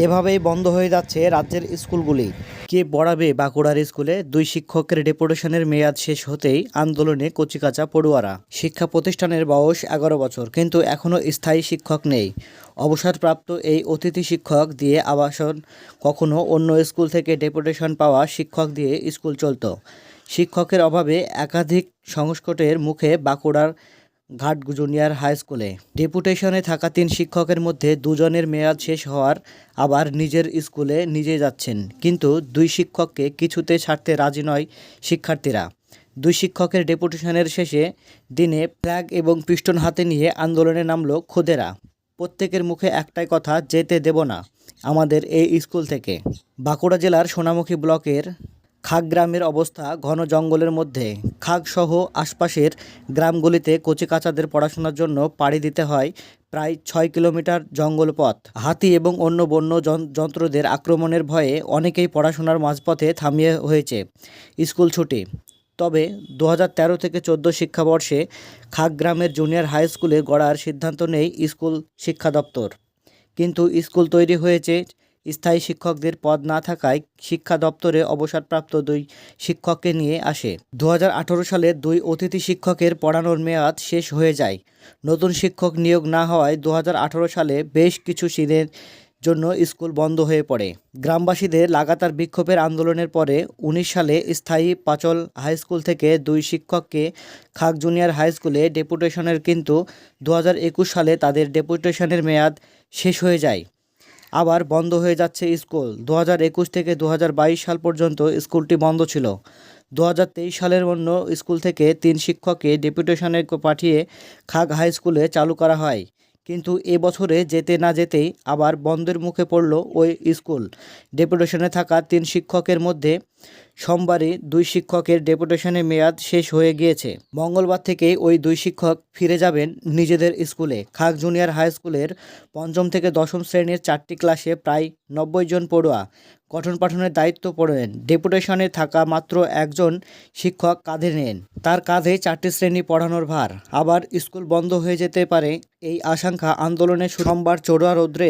এভাবেই বন্ধ হয়ে যাচ্ছে রাজ্যের স্কুলগুলি। কে পড়াবে বাঁকুড়ার স্কুলে? দুই শিক্ষকের ডেপুটেশনের মেয়াদ শেষ হতেই আন্দোলনে কচিকাঁচা পড়ুয়ারা। শিক্ষা প্রতিষ্ঠানের বয়স 11 বছর, কিন্তু এখনও স্থায়ী শিক্ষক নেই। অবসরপ্রাপ্ত এই অতিথি শিক্ষক দিয়ে আবাসন, কখনো অন্য স্কুল থেকে ডেপুটেশন পাওয়া শিক্ষক দিয়ে স্কুল চলত। শিক্ষকের অভাবে একাধিক সংকটের মুখে বাঁকুড়ার ঘাট জুনিয়র হাই স্কুলে। ডেপুটেশনে থাকা 3 শিক্ষকের মধ্যে 2 জনের মেয়াদ শেষ হওয়ার আবার নিজের স্কুলে নিজে যাচ্ছেন, কিন্তু 2 শিক্ষককে কিছুতে ছাড়তে রাজি নয় শিক্ষার্থীরা। 2 শিক্ষকের ডেপুটেশনের শেষে দিনে ফ্ল্যাগ এবং পিস্টন হাতে নিয়ে আন্দোলনে নামল খোদেরা। প্রত্যেকের মুখে একটাই কথা, যেতে দেব না আমাদের এই স্কুল থেকে। বাঁকুড়া জেলার সোনামুখী ব্লকের খাগ গ্রামের অবস্থা ঘন জঙ্গলের মধ্যে। খাগসহ আশপাশের গ্রামগুলিতে কচিকাঁচাদের পড়াশোনার জন্য পাড়ি দিতে হয় প্রায় 6 কিলোমিটার জঙ্গল পথ। হাতি এবং অন্য বন্য যন্ত্রদের আক্রমণের ভয়ে অনেকেই পড়াশোনার মাঝপথে থামিয়ে হয়েছে স্কুল ছুটি। তবে 2013 থেকে 14 শিক্ষাবর্ষে খাগ গ্রামের জুনিয়র হাই স্কুলে গড়ার সিদ্ধান্ত নেয় স্কুল শিক্ষা দপ্তর। কিন্তু স্কুল তৈরি হয়েছে, স্থায়ী শিক্ষকদের পদ না থাকায় শিক্ষা দপ্তরে অবসরপ্রাপ্ত 2 শিক্ষককে নিয়ে আসে। 2018 সালে 2 অতিথি শিক্ষকের পড়ানোর মেয়াদ শেষ হয়ে যায়। নতুন শিক্ষক নিয়োগ না হওয়ায় 2018 সালে বেশ কিছু দিনের জন্য স্কুল বন্ধ হয়ে পড়ে। গ্রামবাসীদের লাগাতার বিক্ষোভের আন্দোলনের পরে 19 সালে স্থায়ী পাঁচল হাই স্কুল থেকে 2 শিক্ষককে খাগ জুনিয়র হাই স্কুলে ডেপুটেশনের, কিন্তু 2021 সালে তাদের ডেপুটেশনের মেয়াদ শেষ হয়ে যায়। আবার বন্ধ হয়ে যাচ্ছে স্কুল। 2021 থেকে 2022 সাল পর্যন্ত স্কুলটি বন্ধ ছিল। 2023 সালের অন্য স্কুল থেকে 3 শিক্ষককে ডেপুটেশনে পাঠিয়ে খাগ হাই স্কুলে চালু করা হয়, কিন্তু এবছরে যেতে না যেতেই আবার বন্ধের মুখে পড়ল ওই স্কুল। ডেপুটেশনে থাকা 3 শিক্ষকের মধ্যে সোমবারই 2 শিক্ষকের ডেপুটেশনের মেয়াদ শেষ হয়ে গিয়েছে। মঙ্গলবার থেকেই ওই 2 শিক্ষক ফিরে যাবেন নিজেদের স্কুলে। খাগ জুনিয়র হাই স্কুলের 5ম থেকে 10ম শ্রেণীর 4টি ক্লাসে প্রায় 90 জন পড়ুয়া পঠন পাঠনের দায়িত্ব পড়েন। ডেপুটেশনে থাকা মাত্র একজন শিক্ষক কাঁধে নেন, তার কাঁধে 4টি শ্রেণী পড়ানোর ভার। আবার স্কুল বন্ধ হয়ে যেতে পারে এই আশঙ্কা আন্দোলনের সোমবার চড়ুয়া রৌদ্রে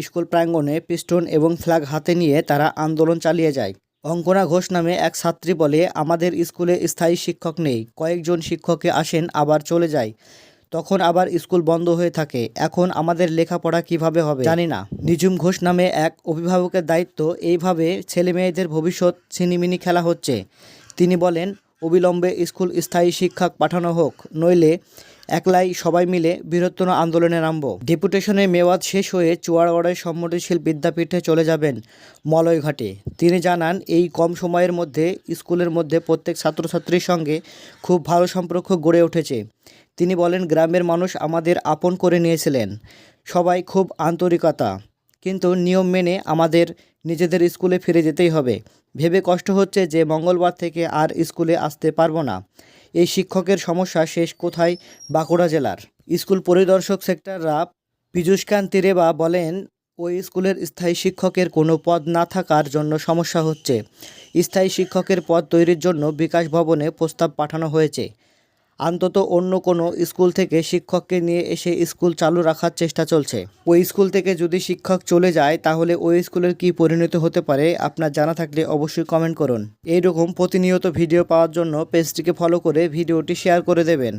স্কুল প্রাঙ্গণে পিস্টন এবং ফ্ল্যাগ হাতে নিয়ে তারা আন্দোলন চালিয়ে যায়। অঙ্কনা ঘোষ নামে এক ছাত্রী বলে, আমাদের স্কুলে স্থায়ী শিক্ষক নেই, কয়েকজন শিক্ষকে আসেন আবার চলে যায়, তখন আবার স্কুল বন্ধ হয়ে থাকে। এখন আমাদের লেখাপড়া কিভাবে হবে জানি না। নিঝুম ঘোষ নামে এক অভিভাবকের দায়িত্ব। এইভাবে ছেলেমেয়েদের ভবিষ্যৎ ছিনিমিনি খেলা হচ্ছে। তিনি বলেন, অবিলম্বে স্কুল স্থায়ী শিক্ষক পাঠানো হোক, নইলে একলাই সবাই মিলে বৃহত্তর আন্দোলনে নামব। ডেপুটেশনের মেয়াদ শেষ হয়ে চুয়াড়ার সম্মতিশীল বিদ্যাপীঠে চলে যাবেন মলয়ঘাটে। তিনি জানান, এই কম সময়ের মধ্যে স্কুলের মধ্যে প্রত্যেক ছাত্রছাত্রীর সঙ্গে খুব ভালো সম্পর্ক গড়ে উঠেছে। তিনি বলেন, গ্রামের মানুষ আমাদের আপন করে নিয়েছিলেন, সবাই খুব আন্তরিকতা, কিন্তু নিয়ম মেনে আমাদের নিজেদের স্কুলে ফিরে যেতেই হবে। ভেবে কষ্ট হচ্ছে যে মঙ্গলবার থেকে আর স্কুলে আসতে পারবো না। এই শিক্ষকের সমস্যা শেষ কোথায় বাঁকুড়া জেলার? স্কুল পরিদর্শক সেক্টররা পীযূষকান্তি রেবা বলেন, ওই স্কুলের স্থায়ী শিক্ষকের কোনো পদ না থাকার জন্য সমস্যা হচ্ছে। স্থায়ী শিক্ষকের পদ তৈরির জন্য বিকাশ ভবনে প্রস্তাব পাঠানো হয়েছে। অন্তত অন্য কোনো স্কুল থেকে শিক্ষককে নিয়ে এসে স্কুল চালু রাখার চেষ্টা চলছে। ওই স্কুল থেকে যদি শিক্ষক চলে যায় তাহলে ওই স্কুলের কী পরিণতি হতে পারে আপনার জানা থাকলে অবশ্যই কমেন্ট করুন। এইরকম প্রতিনিয়ত ভিডিও পাওয়ার জন্য পেজটিকে ফলো করে ভিডিওটি শেয়ার করে দেবেন।